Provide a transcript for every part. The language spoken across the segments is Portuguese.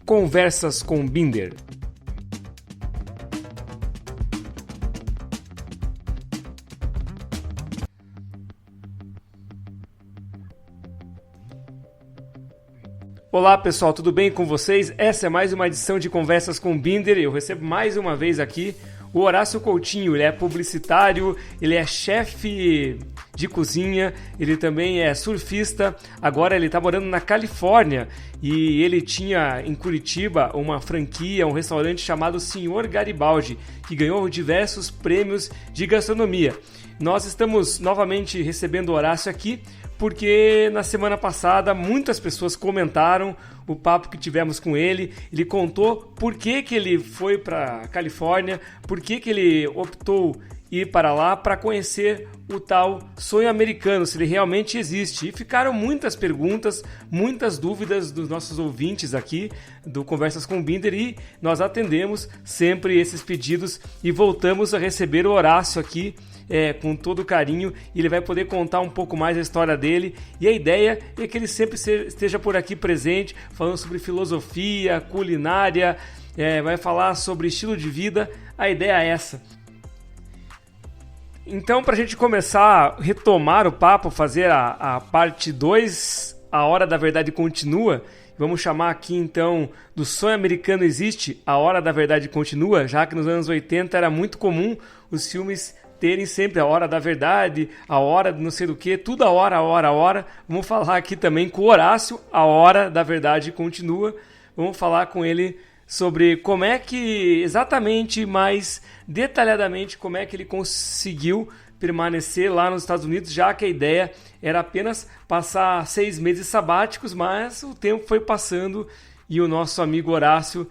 Conversas com Binder. Olá pessoal, tudo bem com vocês? Essa é mais uma edição de Conversas com Binder. Eu recebo mais uma vez aqui o Horácio Coutinho. Ele é publicitário, ele é chefe de cozinha, ele também é surfista. Agora ele está morando na Califórnia e ele tinha em Curitiba uma franquia, um restaurante chamado Senhor Garibaldi, que ganhou diversos prêmios de gastronomia. Nós estamos novamente recebendo o Horácio aqui porque na semana passada muitas pessoas comentaram o papo que tivemos com ele. Ele contou por que ele foi para a Califórnia, por que ele optou ir para lá para conhecer o tal sonho americano, se ele realmente existe. E ficaram muitas perguntas, muitas dúvidas dos nossos ouvintes aqui do Conversas com Binder e nós atendemos sempre esses pedidos e voltamos a receber o Horácio aqui com todo carinho, e ele vai poder contar um pouco mais a história dele, e a ideia é que ele sempre esteja por aqui presente, falando sobre filosofia, culinária, vai falar sobre estilo de vida. A ideia é essa. Então, para a gente começar a retomar o papo, fazer a parte 2, A Hora da Verdade Continua, vamos chamar aqui então do Sonho Americano Existe, A Hora da Verdade Continua, já que nos anos 80 era muito comum os filmes terem sempre a hora da verdade, a hora de não sei do que, tudo a hora. Vamos falar aqui também com o Horácio, A Hora da Verdade Continua. Vamos falar com ele sobre como é que, exatamente, mais detalhadamente, como é que ele conseguiu permanecer lá nos Estados Unidos, já que a ideia era apenas passar 6 meses sabáticos, mas o tempo foi passando e o nosso amigo Horácio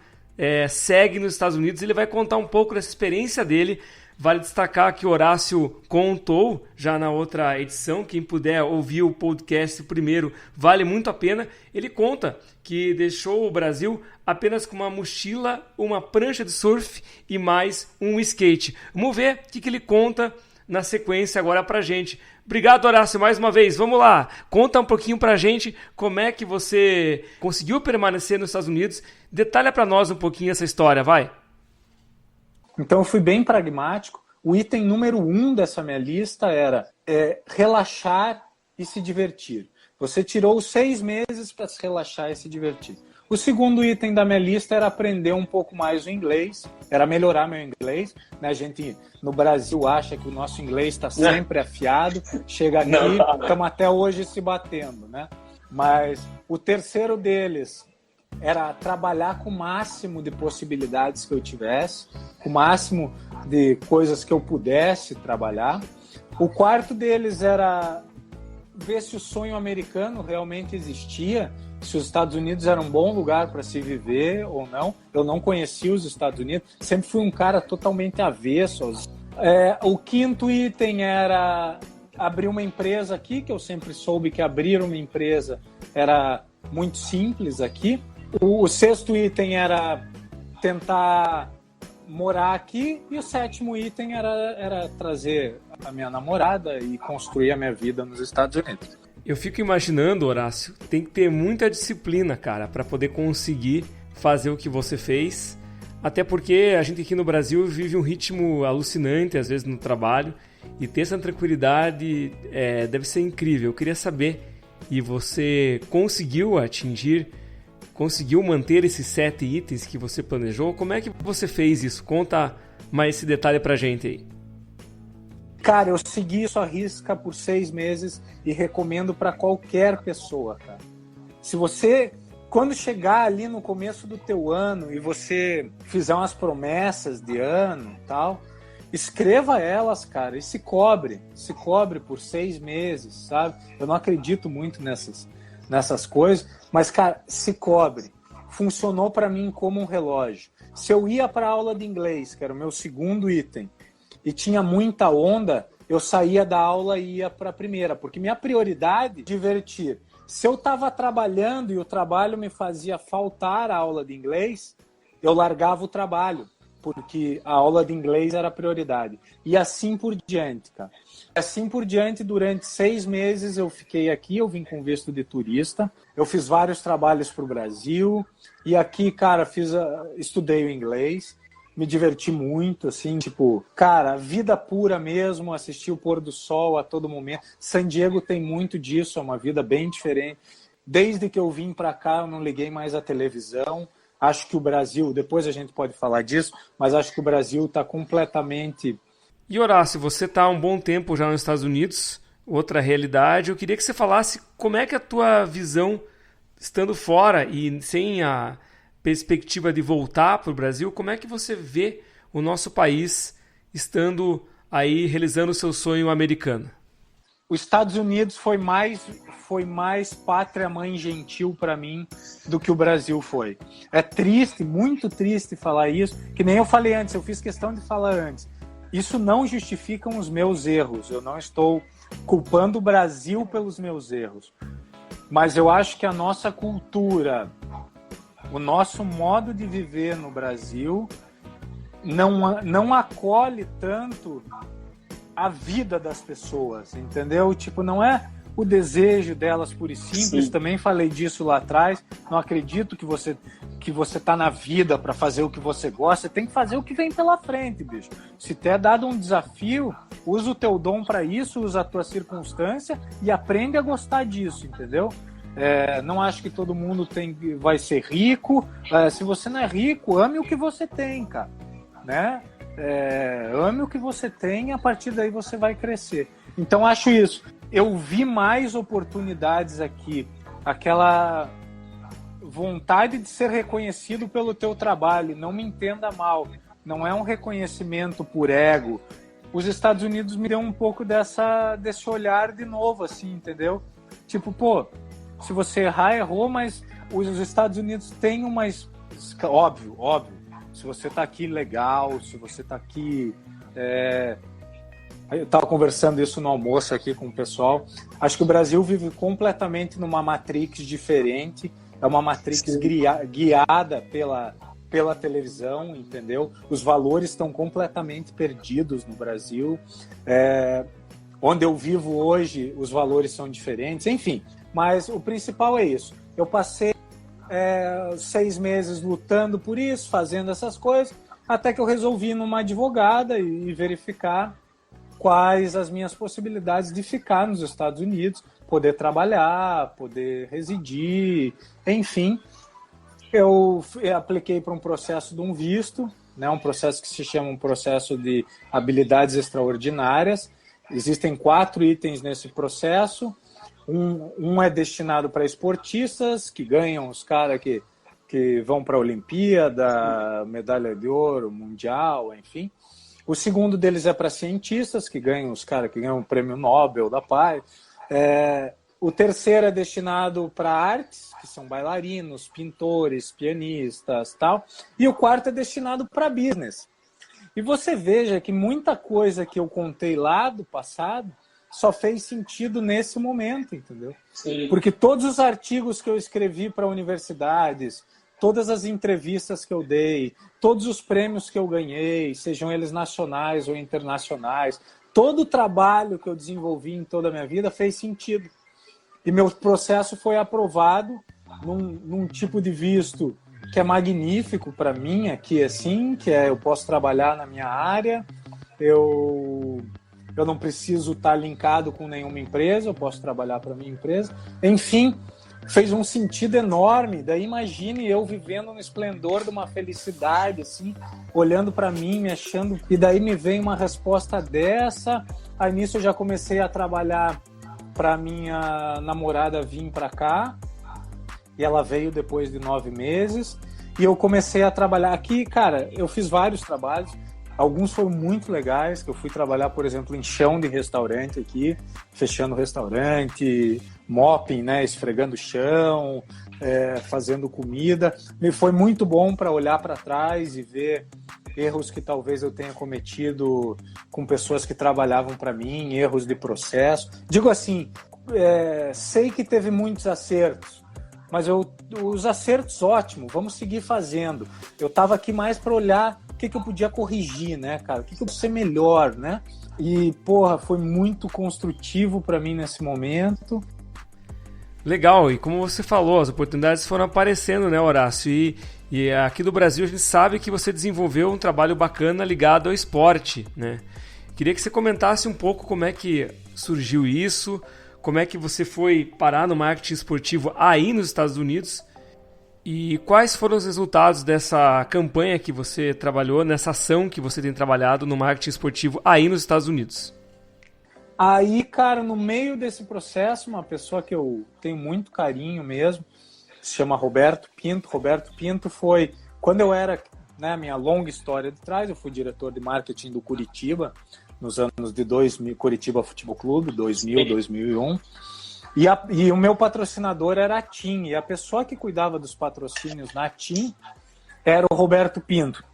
segue nos Estados Unidos. Ele vai contar um pouco dessa experiência dele. Vale destacar que o Horácio contou já na outra edição, quem puder ouvir o podcast primeiro, vale muito a pena. Ele conta que deixou o Brasil apenas com uma mochila, uma prancha de surf e mais um skate. Vamos ver o que ele conta na sequência agora pra gente. Obrigado, Horácio, mais uma vez. Vamos lá, conta um pouquinho pra gente como é que você conseguiu permanecer nos Estados Unidos. Detalha pra nós um pouquinho essa história, vai. Então eu fui bem pragmático. O item número 1 dessa minha lista era relaxar e se divertir. Você tirou os 6 meses para se relaxar e se divertir. O segundo item da minha lista era aprender um pouco mais o inglês, era melhorar meu inglês. A gente no Brasil acha que o nosso inglês está sempre afiado, chega aqui, estamos até hoje se batendo, né? Mas o terceiro deles era trabalhar com o máximo de possibilidades que eu tivesse, com o máximo de coisas que eu pudesse trabalhar. O quarto deles era ver se o sonho americano realmente existia, se os Estados Unidos era um bom lugar para se viver ou não. Eu não conhecia os Estados Unidos, sempre fui um cara totalmente avesso. O quinto item era abrir uma empresa aqui, que eu sempre soube que abrir uma empresa era muito simples aqui. O sexto item era tentar morar aqui e o sétimo item era trazer a minha namorada e construir a minha vida nos Estados Unidos. Eu fico imaginando, Horácio, tem que ter muita disciplina, cara, para poder conseguir fazer o que você fez. Até porque a gente aqui no Brasil vive um ritmo alucinante, às vezes, no trabalho. E ter essa tranquilidade deve ser incrível. Eu queria saber, e você conseguiu manter esses 7 itens que você planejou? Como é que você fez isso? Conta mais esse detalhe pra gente aí. Cara, eu segui isso à risca por 6 meses e recomendo para qualquer pessoa, cara. Se você, quando chegar ali no começo do teu ano e você fizer umas promessas de ano e tal, escreva elas, cara, e se cobre por 6 meses, sabe? Eu não acredito muito nessas coisas, mas, cara, se cobre. Funcionou para mim como um relógio. Se eu ia para a aula de inglês, que era o meu segundo item, e tinha muita onda, eu saía da aula e ia para a primeira, porque minha prioridade é divertir. Se eu estava trabalhando e o trabalho me fazia faltar a aula de inglês, eu largava o trabalho, porque a aula de inglês era a prioridade. E assim por diante, cara. Assim por diante, durante 6 meses eu fiquei aqui, eu vim com visto de turista, eu fiz vários trabalhos para o Brasil, e aqui, cara, estudei o inglês, me diverti muito, assim, tipo, cara, vida pura mesmo, assistir o pôr do sol a todo momento. San Diego tem muito disso, é uma vida bem diferente. Desde que eu vim para cá, eu não liguei mais à televisão. Acho que o Brasil, depois a gente pode falar disso, mas acho que o Brasil está completamente... E Horácio, você está há um bom tempo já nos Estados Unidos, outra realidade. Eu queria que você falasse como é que a tua visão, estando fora e sem a perspectiva de voltar para o Brasil, como é que você vê o nosso país estando aí realizando o seu sonho americano? Os Estados Unidos foi mais pátria-mãe gentil para mim do que o Brasil foi. É triste, muito triste falar isso, que nem eu falei antes, eu fiz questão de falar antes. Isso não justifica os meus erros, eu não estou culpando o Brasil pelos meus erros. Mas eu acho que a nossa cultura, o nosso modo de viver no Brasil não acolhe tanto a vida das pessoas, entendeu? Tipo, não é o desejo delas puro e simples. Sim. Também falei disso lá atrás. Não acredito que você tá na vida para fazer o que você gosta. Você tem que fazer o que vem pela frente, bicho. Se te é dado um desafio, usa o teu dom para isso, usa a tua circunstância e aprende a gostar disso, entendeu? Não acho que todo mundo vai ser rico. Se você não é rico, ame o que você tem, cara, né? Ame o que você tem e a partir daí você vai crescer. Então acho isso. Eu vi mais oportunidades aqui, aquela vontade de ser reconhecido pelo teu trabalho, não me entenda mal, não é um reconhecimento por ego. Os Estados Unidos me deu um pouco desse olhar de novo, assim, entendeu? Tipo, pô, se você errar, errou, mas os Estados Unidos têm umas... Óbvio, se você tá aqui legal, se você tá aqui... Eu estava conversando isso no almoço aqui com o pessoal. Acho que o Brasil vive completamente numa matrix diferente. É uma matrix guiada pela televisão, entendeu? Os valores estão completamente perdidos no Brasil. Onde eu vivo hoje, os valores são diferentes. Enfim, mas o principal é isso. Eu passei 6 meses lutando por isso, fazendo essas coisas, até que eu resolvi ir numa advogada e verificar quais as minhas possibilidades de ficar nos Estados Unidos, poder trabalhar, poder residir, enfim. Eu apliquei para um processo de um visto, né, um processo que se chama um processo de habilidades extraordinárias. Existem 4 itens nesse processo. Um é destinado para esportistas, que ganham os caras que vão para a Olimpíada, medalha de ouro, mundial, enfim. O segundo deles é para cientistas, que ganham os caras que ganham o prêmio Nobel da Paz. O terceiro é destinado para artes, que são bailarinos, pintores, pianistas, tal. E o quarto é destinado para business. E você veja que muita coisa que eu contei lá do passado só fez sentido nesse momento, entendeu? Sim. Porque todos os artigos que eu escrevi para universidades, todas as entrevistas que eu dei, todos os prêmios que eu ganhei, sejam eles nacionais ou internacionais, todo o trabalho que eu desenvolvi em toda a minha vida fez sentido. E meu processo foi aprovado num tipo de visto que é magnífico para mim aqui, assim, eu posso trabalhar na minha área, eu não preciso estar linkado com nenhuma empresa, eu posso trabalhar para minha empresa. Enfim, fez um sentido enorme. Daí imagine eu vivendo no esplendor de uma felicidade, assim, olhando para mim, me achando... E daí me vem uma resposta dessa. Aí nisso eu já comecei a trabalhar para minha namorada vir para cá. E ela veio depois de 9 meses. E eu comecei a trabalhar aqui. Cara, eu fiz vários trabalhos. Alguns foram muito legais, que eu fui trabalhar, por exemplo, em chão de restaurante aqui, fechando o restaurante, mopping, né, esfregando o chão, fazendo comida. E foi muito bom para olhar para trás e ver erros que talvez eu tenha cometido com pessoas que trabalhavam para mim, erros de processo. Digo assim, sei que teve muitos acertos, mas os acertos, ótimo, vamos seguir fazendo. Eu estava aqui mais para olhar o que eu podia corrigir, né, cara? O que eu podia ser melhor, né? E, porra, foi muito construtivo para mim nesse momento. Legal, e como você falou, as oportunidades foram aparecendo, né, Horácio? E aqui do Brasil a gente sabe que você desenvolveu um trabalho bacana ligado ao esporte, né? Queria que você comentasse um pouco como é que surgiu isso, como é que você foi parar no marketing esportivo aí nos Estados Unidos e quais foram os resultados dessa campanha que você trabalhou, nessa ação que você tem trabalhado no marketing esportivo aí nos Estados Unidos. Aí, cara, no meio desse processo, uma pessoa que eu tenho muito carinho mesmo, se chama Roberto Pinto. Roberto Pinto foi, quando eu era, né, minha longa história de trás, eu fui diretor de marketing do Curitiba, nos anos de 2000, Curitiba Futebol Clube, 2000, 2001. E o meu patrocinador era a TIM, e a pessoa que cuidava dos patrocínios na TIM era o Roberto Pinto.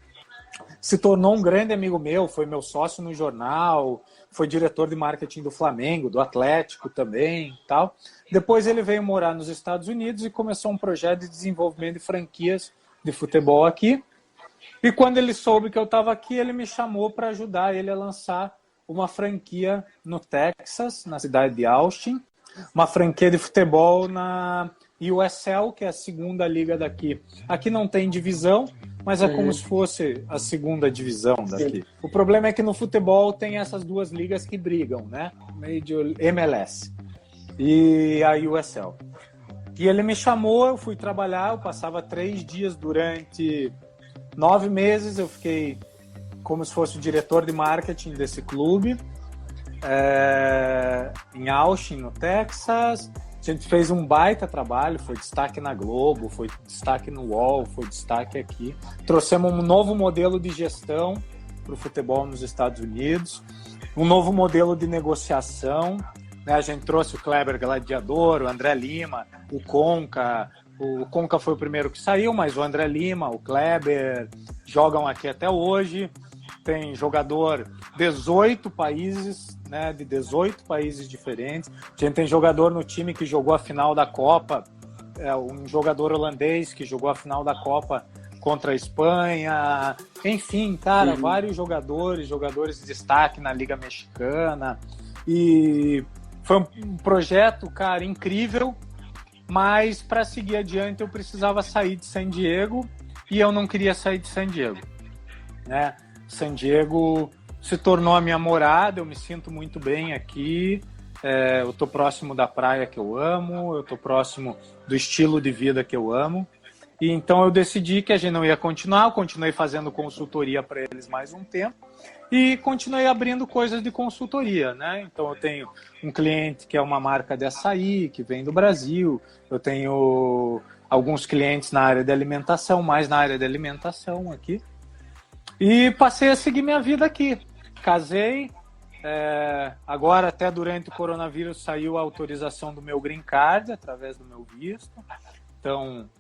Se tornou um grande amigo meu, foi meu sócio no jornal, foi diretor de marketing do Flamengo, do Atlético também, tal. Depois ele veio morar nos Estados Unidos e começou um projeto de desenvolvimento de franquias de futebol aqui. E quando ele soube que eu estava aqui, ele me chamou para ajudar ele a lançar uma franquia no Texas, na cidade de Austin, uma franquia de futebol na USL, que é a segunda liga daqui. Aqui não tem divisão, mas é como se fosse a segunda divisão daqui. O problema é que no futebol tem essas duas ligas que brigam, né? Major MLS e a USL. E ele me chamou, eu fui trabalhar, eu passava 3 dias durante 9 meses, eu fiquei como se fosse o diretor de marketing desse clube, em Austin, no Texas. A gente fez um baita trabalho, foi destaque na Globo, foi destaque no UOL, foi destaque aqui. Trouxemos um novo modelo de gestão para o futebol nos Estados Unidos, um novo modelo de negociação, né? A gente trouxe o Kleber Gladiador, o André Lima, o Conca. O Conca foi o primeiro que saiu, mas o André Lima, o Kleber jogam aqui até hoje. Tem jogador 18 países, né, de 18 países diferentes. A gente tem jogador no time que jogou a final da Copa, um jogador holandês que jogou a final da Copa contra a Espanha. Enfim, cara, vários jogadores de destaque na Liga Mexicana. E foi um projeto, cara, incrível, mas para seguir adiante eu precisava sair de San Diego e eu não queria sair de San Diego, né? San Diego se tornou a minha morada, eu me sinto muito bem aqui, eu estou próximo da praia que eu amo, eu estou próximo do estilo de vida que eu amo, e então eu decidi que a gente não ia continuar, eu continuei fazendo consultoria para eles mais um tempo, e continuei abrindo coisas de consultoria, né? Então eu tenho um cliente que é uma marca de açaí, que vem do Brasil, eu tenho alguns clientes na área de alimentação, mais na área de alimentação aqui, e passei a seguir minha vida aqui. Casei, agora até durante o coronavírus saiu a autorização do meu green card através do meu visto. Então,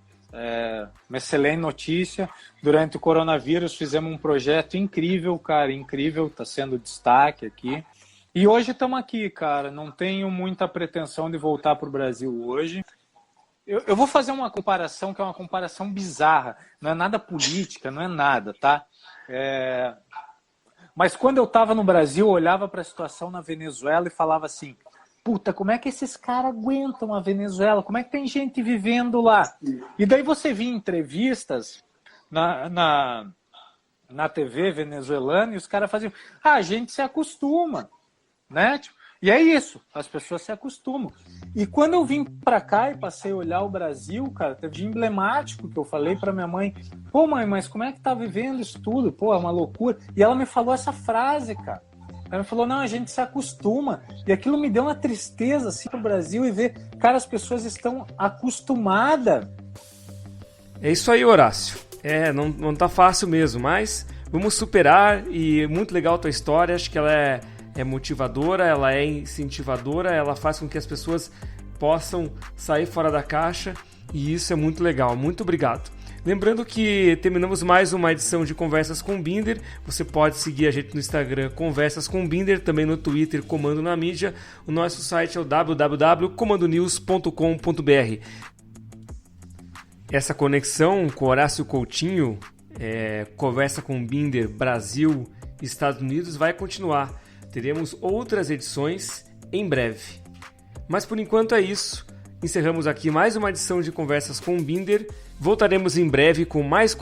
uma excelente notícia. Durante o coronavírus fizemos um projeto incrível, cara, incrível, está sendo destaque aqui. E hoje estamos aqui, cara, não tenho muita pretensão de voltar para o Brasil hoje. Eu vou fazer uma comparação que é uma comparação bizarra, não é nada política, não é nada, tá? Mas quando eu estava no Brasil, eu olhava para a situação na Venezuela e falava assim, puta, como é que esses caras aguentam a Venezuela? Como é que tem gente vivendo lá? E daí você via entrevistas na TV venezuelana e os caras faziam, a gente se acostuma, né? E é isso, as pessoas se acostumam. E quando eu vim pra cá e passei a olhar o Brasil, cara, teve de emblemático que eu falei pra minha mãe, pô mãe, mas como é que tá vivendo isso tudo? Pô, é uma loucura. E ela me falou essa frase, cara. Ela me falou, não, a gente se acostuma. E aquilo me deu uma tristeza, assim, pro Brasil e ver, cara, as pessoas estão acostumadas. É isso aí, Horácio. Não tá fácil mesmo, mas vamos superar e muito legal a tua história, acho que ela é motivadora, ela é incentivadora, ela faz com que as pessoas possam sair fora da caixa e isso é muito legal. Muito obrigado. Lembrando que terminamos mais uma edição de Conversas com Binder. Você pode seguir a gente no Instagram Conversas com Binder, também no Twitter Comando na Mídia. O nosso site é o www.comandonews.com.br. essa conexão com Horácio Coutinho, conversa com Binder Brasil, Estados Unidos, vai continuar. Teremos outras edições em breve. Mas por enquanto é isso. Encerramos aqui mais uma edição de Conversas com Binder. Voltaremos em breve com mais